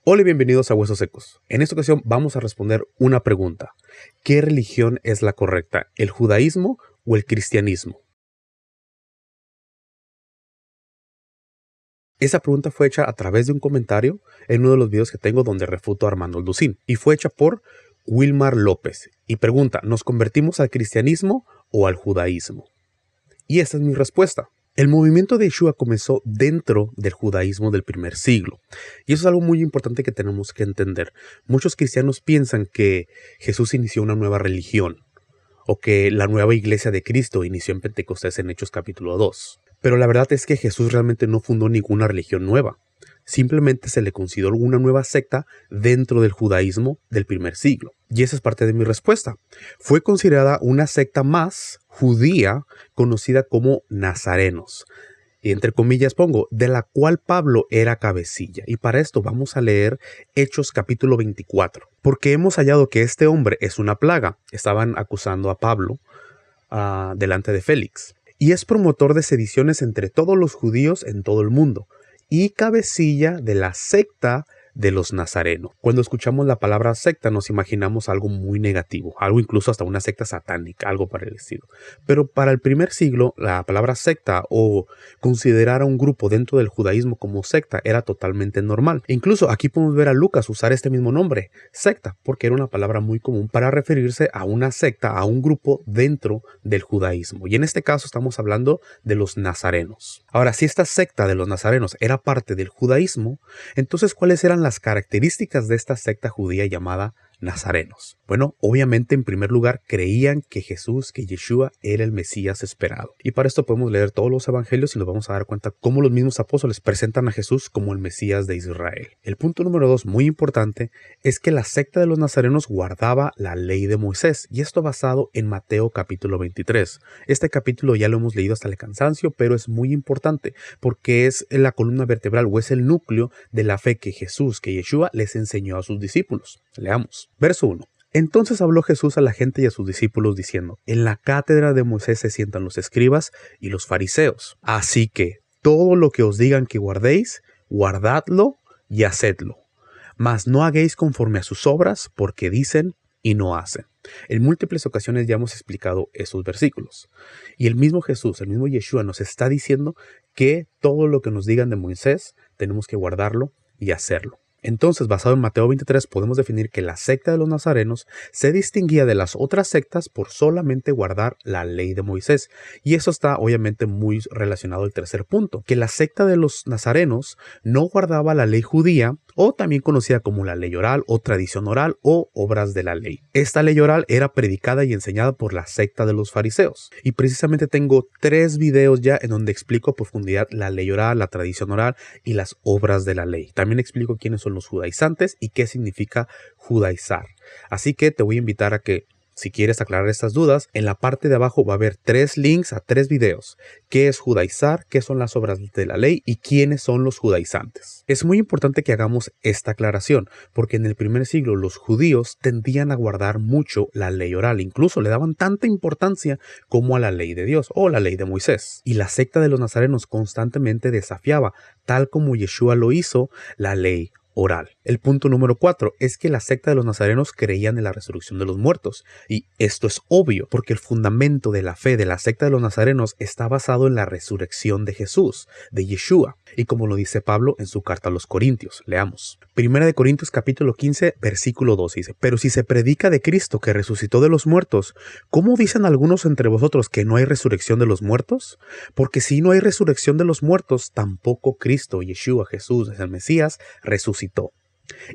Hola y bienvenidos a Huesos Secos. En esta ocasión vamos a responder una pregunta. ¿Qué religión es la correcta? ¿El judaísmo o el cristianismo? Esa pregunta fue hecha a través de un comentario en uno de los videos que tengo donde refuto a Armando Alducín y fue hecha por Wilmar López y pregunta, ¿nos convertimos al cristianismo o al judaísmo? Y esta es mi respuesta. El movimiento de Yeshua comenzó dentro del judaísmo del primer siglo. Y eso es algo muy importante que tenemos que entender. Muchos cristianos piensan que Jesús inició una nueva religión o que la nueva iglesia de Cristo inició en Pentecostés en Hechos capítulo 2. Pero la verdad es que Jesús realmente no fundó ninguna religión nueva. Simplemente se le consideró una nueva secta dentro del judaísmo del primer siglo. Y esa es parte de mi respuesta. Fue considerada una secta más judía conocida como nazarenos. Y entre comillas pongo, de la cual Pablo era cabecilla. Y para esto vamos a leer Hechos capítulo 24. Porque hemos hallado que este hombre es una plaga. Estaban acusando a Pablo delante de Félix. Y es promotor de sediciones entre todos los judíos en todo el mundo. Y cabecilla de la secta de los nazarenos. Cuando escuchamos la palabra secta nos imaginamos algo muy negativo, algo incluso hasta una secta satánica, algo para el estilo. Pero para el primer siglo la palabra secta o considerar a un grupo dentro del judaísmo como secta era totalmente normal. Incluso aquí podemos ver a Lucas usar este mismo nombre, secta, porque era una palabra muy común para referirse a una secta, a un grupo dentro del judaísmo. Y en este caso estamos hablando de los nazarenos. Ahora, si esta secta de los nazarenos era parte del judaísmo, entonces ¿cuáles eran las características de esta secta judía llamada nazarenos? Bueno, obviamente en primer lugar creían que Jesús, que Yeshua era el Mesías esperado. Y para esto podemos leer todos los evangelios y nos vamos a dar cuenta cómo los mismos apóstoles presentan a Jesús como el Mesías de Israel. El punto número 2, muy importante, es que la secta de los nazarenos guardaba la ley de Moisés, y esto basado en Mateo capítulo 23. Este capítulo ya lo hemos leído hasta el cansancio, pero es muy importante porque es la columna vertebral o es el núcleo de la fe que Jesús, que Yeshua les enseñó a sus discípulos. Leamos. Verso 1. Entonces habló Jesús a la gente y a sus discípulos diciendo, en la cátedra de Moisés se sientan los escribas y los fariseos. Así que todo lo que os digan que guardéis, guardadlo y hacedlo. Mas no hagáis conforme a sus obras, porque dicen y no hacen. En múltiples ocasiones ya hemos explicado esos versículos. Y el mismo Jesús, el mismo Yeshua nos está diciendo que todo lo que nos digan de Moisés tenemos que guardarlo y hacerlo. Entonces, basado en Mateo 23, podemos definir que la secta de los nazarenos se distinguía de las otras sectas por solamente guardar la ley de Moisés. Y eso está obviamente muy relacionado al tercer punto, que la secta de los nazarenos no guardaba la ley judía, o también conocida como la ley oral o tradición oral o obras de la ley. Esta ley oral era predicada y enseñada por la secta de los fariseos. Y precisamente tengo 3 videos ya en donde explico a profundidad la ley oral, la tradición oral y las obras de la ley. También explico quiénes son los judaizantes y qué significa judaizar. Así que te voy a invitar a que, si quieres aclarar estas dudas, en la parte de abajo va a haber 3 links a 3 videos. ¿Qué es judaizar? ¿Qué son las obras de la ley? ¿Y quiénes son los judaizantes? Es muy importante que hagamos esta aclaración, porque en el primer siglo los judíos tendían a guardar mucho la ley oral. Incluso le daban tanta importancia como a la ley de Dios o la ley de Moisés. Y la secta de los nazarenos constantemente desafiaba, tal como Yeshua lo hizo, la ley oral. El punto número 4 es que la secta de los nazarenos creían en la resurrección de los muertos. Y esto es obvio, porque el fundamento de la fe de la secta de los nazarenos está basado en la resurrección de Jesús, de Yeshua. Y como lo dice Pablo en su carta a los Corintios, leamos. Primera de Corintios capítulo 15, versículo 2 dice, pero si se predica de Cristo que resucitó de los muertos, ¿cómo dicen algunos entre vosotros que no hay resurrección de los muertos? Porque si no hay resurrección de los muertos, tampoco Cristo, Yeshua, Jesús, el Mesías, resucitó.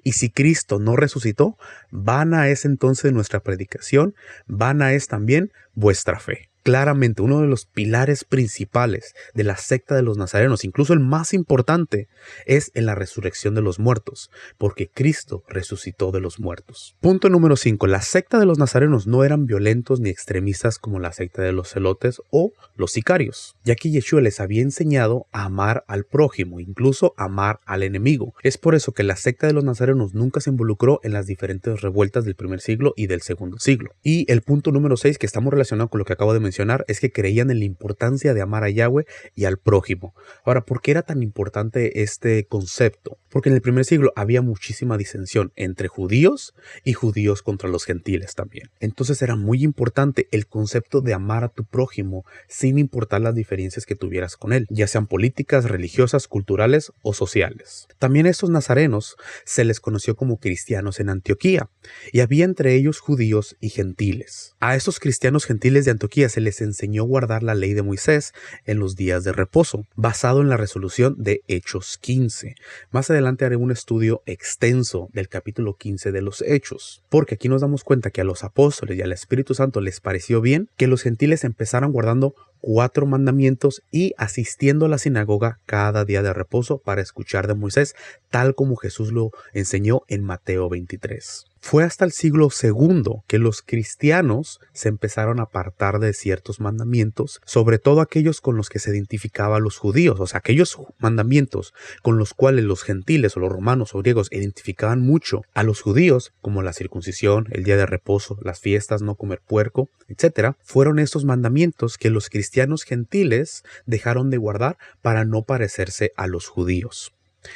Y si Cristo no resucitó, vana es entonces nuestra predicación, vana es también vuestra fe. Claramente uno de los pilares principales de la secta de los nazarenos, incluso el más importante, es en la resurrección de los muertos, porque Cristo resucitó de los muertos. Punto número 5. La secta de los nazarenos no eran violentos ni extremistas como la secta de los celotes o los sicarios, ya que Yeshua les había enseñado a amar al prójimo, incluso amar al enemigo. Es por eso que la secta de los nazarenos nunca se involucró en las diferentes revueltas del primer siglo y del segundo siglo. Y el punto número 6, que estamos relacionados con lo que acabo de mencionar, mencionar es que creían en la importancia de amar a Yahweh y al prójimo. Ahora, ¿por qué era tan importante este concepto? Porque en el primer siglo había muchísima disensión entre judíos y judíos contra los gentiles también. Entonces era muy importante el concepto de amar a tu prójimo sin importar las diferencias que tuvieras con él, ya sean políticas, religiosas, culturales o sociales. También a estos nazarenos se les conoció como cristianos en Antioquía, y había entre ellos judíos y gentiles. A estos cristianos gentiles de Antioquía se les enseñó guardar la ley de Moisés en los días de reposo, basado en la resolución de Hechos 15. Más adelante haré un estudio extenso del capítulo 15 de los Hechos, porque aquí nos damos cuenta que a los apóstoles y al Espíritu Santo les pareció bien que los gentiles empezaran guardando 4 mandamientos y asistiendo a la sinagoga cada día de reposo para escuchar de Moisés, tal como Jesús lo enseñó en Mateo 23. Fue hasta el siglo II que los cristianos se empezaron a apartar de ciertos mandamientos, sobre todo aquellos con los que se identificaban los judíos, o sea, aquellos mandamientos con los cuales los gentiles o los romanos o griegos identificaban mucho a los judíos, como la circuncisión, el día de reposo, las fiestas, no comer puerco, etc., fueron estos mandamientos que los cristianos gentiles dejaron de guardar para no parecerse a los judíos.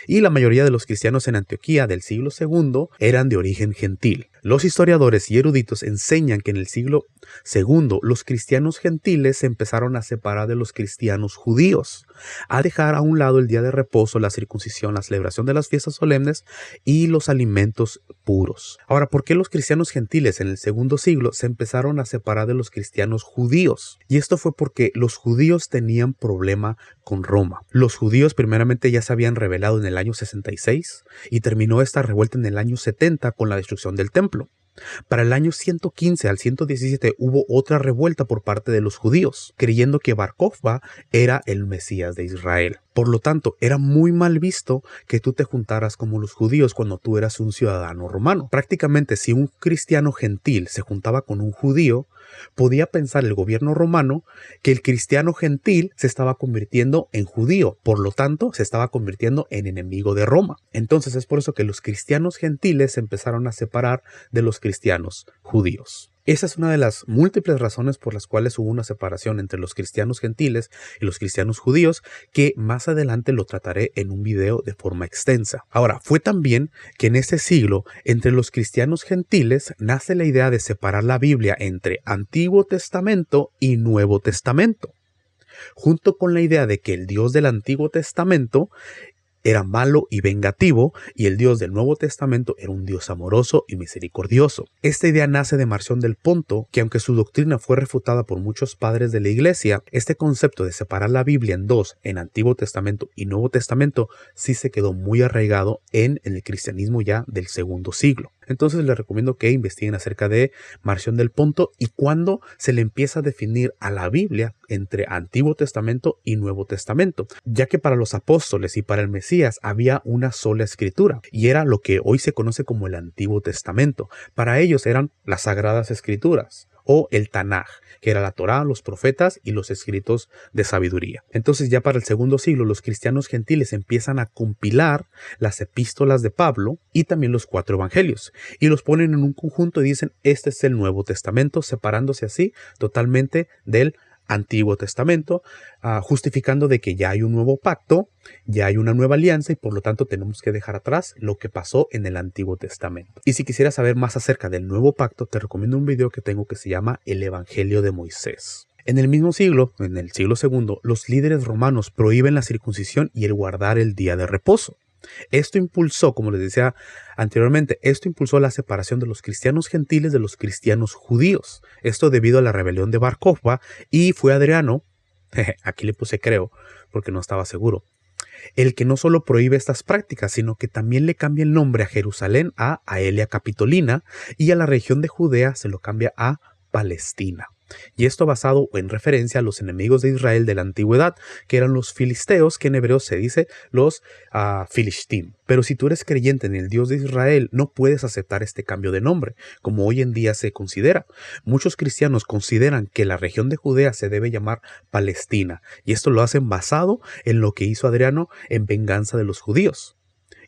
Y la mayoría de los cristianos en Antioquía del siglo II eran de origen gentil. Los historiadores y eruditos enseñan que en el siglo II los cristianos gentiles se empezaron a separar de los cristianos judíos, a dejar a un lado el día de reposo, la circuncisión, la celebración de las fiestas solemnes y los alimentos puros. Ahora, ¿por qué los cristianos gentiles en el segundo siglo se empezaron a separar de los cristianos judíos? Y esto fue porque los judíos tenían problema con Roma. Los judíos primeramente ya se habían rebelado en el año 66 y terminó esta revuelta en el año 70 con la destrucción del templo. Para el año 115 al 117 hubo otra revuelta por parte de los judíos, creyendo que Bar Kokhba era el Mesías de Israel. Por lo tanto, era muy mal visto que tú te juntaras como los judíos cuando tú eras un ciudadano romano. Prácticamente, si un cristiano gentil se juntaba con un judío, podía pensar el gobierno romano que el cristiano gentil se estaba convirtiendo en judío, por lo tanto se estaba convirtiendo en enemigo de Roma. Entonces es por eso que los cristianos gentiles se empezaron a separar de los cristianos judíos. Esa es una de las múltiples razones por las cuales hubo una separación entre los cristianos gentiles y los cristianos judíos, que más adelante lo trataré en un video de forma extensa. Ahora, fue también que en este siglo, entre los cristianos gentiles, nace la idea de separar la Biblia entre Antiguo Testamento y Nuevo Testamento, junto con la idea de que el Dios del Antiguo Testamento era malo y vengativo, y el Dios del Nuevo Testamento era un Dios amoroso y misericordioso. Esta idea nace de Marción del Ponto, que aunque su doctrina fue refutada por muchos padres de la Iglesia, este concepto de separar la Biblia en dos, en Antiguo Testamento y Nuevo Testamento, sí se quedó muy arraigado en el cristianismo ya del segundo siglo. Entonces les recomiendo que investiguen acerca de Marción del Ponto y cuándo se le empieza a definir a la Biblia entre Antiguo Testamento y Nuevo Testamento, ya que para los apóstoles y para el Mesías había una sola escritura y era lo que hoy se conoce como el Antiguo Testamento. Para ellos eran las Sagradas Escrituras o el Tanaj, que era la Torá, los profetas y los escritos de sabiduría. Entonces ya para el segundo siglo los cristianos gentiles empiezan a compilar las epístolas de Pablo y también los 4 evangelios y los ponen en un conjunto y dicen este es el Nuevo Testamento, separándose así totalmente del Antiguo Testamento, justificando de que ya hay un nuevo pacto, ya hay una nueva alianza y por lo tanto tenemos que dejar atrás lo que pasó en el Antiguo Testamento. Y si quisieras saber más acerca del nuevo pacto, te recomiendo un video que tengo que se llama El Evangelio de Moisés. En el mismo siglo, en el siglo II, los líderes romanos prohíben la circuncisión y el guardar el día de reposo. Esto impulsó, como les decía anteriormente, la separación de los cristianos gentiles de los cristianos judíos. Esto debido a la rebelión de Bar Kokhba, y fue Adriano, aquí le puse creo porque no estaba seguro, el que no solo prohíbe estas prácticas, sino que también le cambia el nombre a Jerusalén a Aelia Capitolina y a la región de Judea se lo cambia a Palestina. Y esto basado en referencia a los enemigos de Israel de la antigüedad, que eran los filisteos, que en hebreo se dice los Filishtim. Pero si tú eres creyente en el Dios de Israel, no puedes aceptar este cambio de nombre, como hoy en día se considera. Muchos cristianos consideran que la región de Judea se debe llamar Palestina, y esto lo hacen basado en lo que hizo Adriano en venganza de los judíos.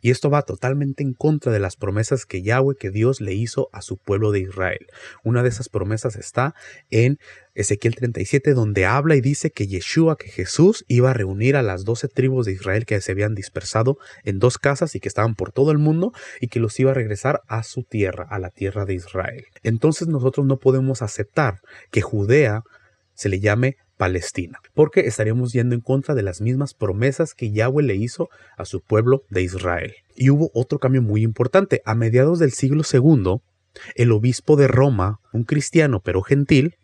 Y esto va totalmente en contra de las promesas que Yahweh, que Dios le hizo a su pueblo de Israel. Una de esas promesas está en Ezequiel 37, donde habla y dice que Yeshua, que Jesús, iba a reunir a las 12 tribus de Israel que se habían dispersado en 2 casas y que estaban por todo el mundo, y que los iba a regresar a su tierra, a la tierra de Israel. Entonces nosotros no podemos aceptar que Judea se le llame Palestina, porque estaríamos yendo en contra de las mismas promesas que Yahweh le hizo a su pueblo de Israel. Y hubo otro cambio muy importante. A mediados del siglo II, el obispo de Roma, un cristiano pero gentil,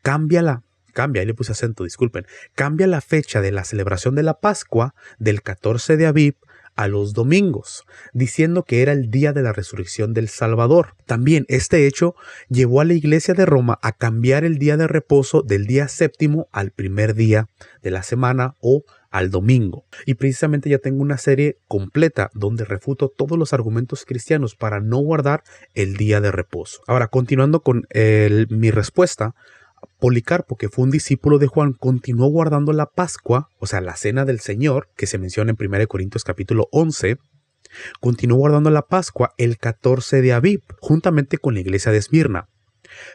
ahí le puse acento, disculpen, cambia la fecha de la celebración de la Pascua del 14 de Aviv a los domingos, diciendo que era el día de la resurrección del Salvador. También este hecho llevó a la Iglesia de Roma a cambiar el día de reposo del día séptimo al primer día de la semana o al domingo. Y precisamente ya tengo una serie completa donde refuto todos los argumentos cristianos para no guardar el día de reposo. Ahora, continuando con mi respuesta, Policarpo, que fue un discípulo de Juan, continuó guardando la Pascua, o sea, la cena del Señor, que se menciona en 1 Corintios capítulo 11, continuó guardando la Pascua el 14 de Aviv, juntamente con la iglesia de Esmirna.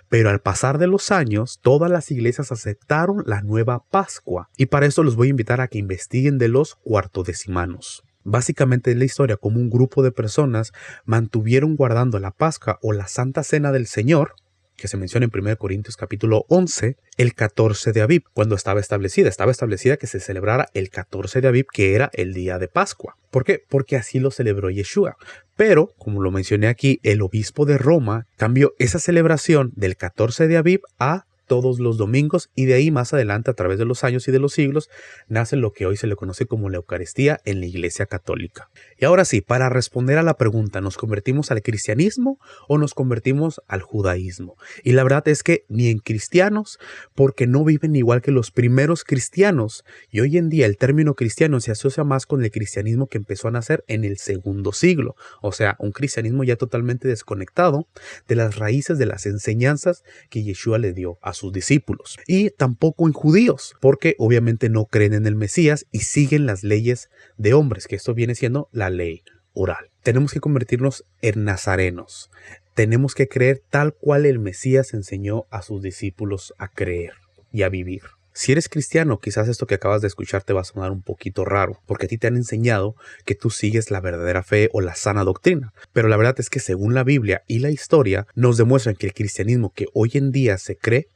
Pero al pasar de los años, todas las iglesias aceptaron la nueva Pascua, y para esto los voy a invitar a que investiguen de los cuartodecimanos. Básicamente es la historia como un grupo de personas mantuvieron guardando la Pascua o la Santa Cena del Señor, que se menciona en 1 Corintios capítulo 11, el 14 de Aviv, cuando estaba establecida que se celebrara el 14 de Aviv, que era el día de Pascua. ¿Por qué? Porque así lo celebró Yeshua. Pero, como lo mencioné aquí, el obispo de Roma cambió esa celebración del 14 de Aviv a todos los domingos, y de ahí más adelante, a través de los años y de los siglos, nace lo que hoy se le conoce como la Eucaristía en la Iglesia Católica. Y ahora sí, para responder a la pregunta, ¿nos convertimos al cristianismo o nos convertimos al judaísmo? Y la verdad es que ni en cristianos, porque no viven igual que los primeros cristianos, y hoy en día el término cristiano se asocia más con el cristianismo que empezó a nacer en el segundo siglo, o sea, un cristianismo ya totalmente desconectado de las raíces de las enseñanzas que Yeshua le dio a sus discípulos. Y tampoco en judíos, porque obviamente no creen en el Mesías y siguen las leyes de hombres, que esto viene siendo la ley oral. Tenemos que convertirnos en nazarenos. Tenemos que creer tal cual el Mesías enseñó a sus discípulos a creer y a vivir. Si eres cristiano, quizás esto que acabas de escuchar te va a sonar un poquito raro, porque a ti te han enseñado que tú sigues la verdadera fe o la sana doctrina. Pero la verdad es que según la Biblia y la historia, nos demuestran que el cristianismo que hoy en día se cree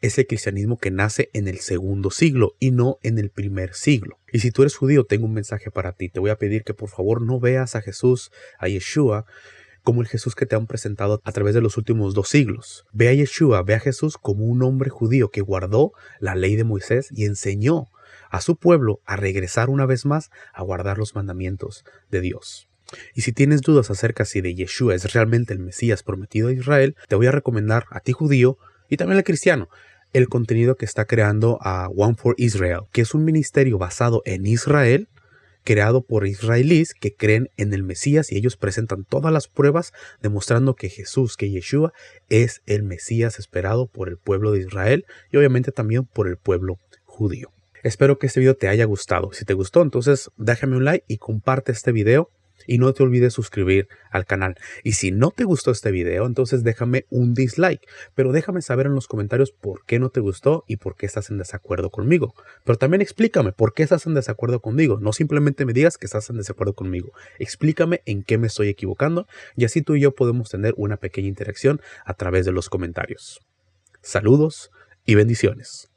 es el cristianismo que nace en el segundo siglo y no en el primer siglo. Y si tú eres judío, tengo un mensaje para ti. Te voy a pedir que por favor no veas a Jesús, a Yeshua, como el Jesús que te han presentado a través de los últimos 2 siglos. Ve a Yeshua, ve a Jesús como un hombre judío que guardó la ley de Moisés y enseñó a su pueblo a regresar una vez más a guardar los mandamientos de Dios. Y si tienes dudas acerca si de Yeshua es realmente el Mesías prometido a Israel, te voy a recomendar a ti judío y también al cristiano el contenido que está creando a One for Israel, que es un ministerio basado en Israel, creado por israelíes que creen en el Mesías, y ellos presentan todas las pruebas demostrando que Jesús, que Yeshua es el Mesías esperado por el pueblo de Israel y obviamente también por el pueblo judío. Espero que este video te haya gustado. Si te gustó, entonces déjame un like y comparte este video. Y no te olvides suscribir al canal. Y si no te gustó este video, entonces déjame un dislike. Pero déjame saber en los comentarios por qué no te gustó y por qué estás en desacuerdo conmigo. Pero también explícame por qué estás en desacuerdo conmigo. No simplemente me digas que estás en desacuerdo conmigo. Explícame en qué me estoy equivocando. Y así tú y yo podemos tener una pequeña interacción a través de los comentarios. Saludos y bendiciones.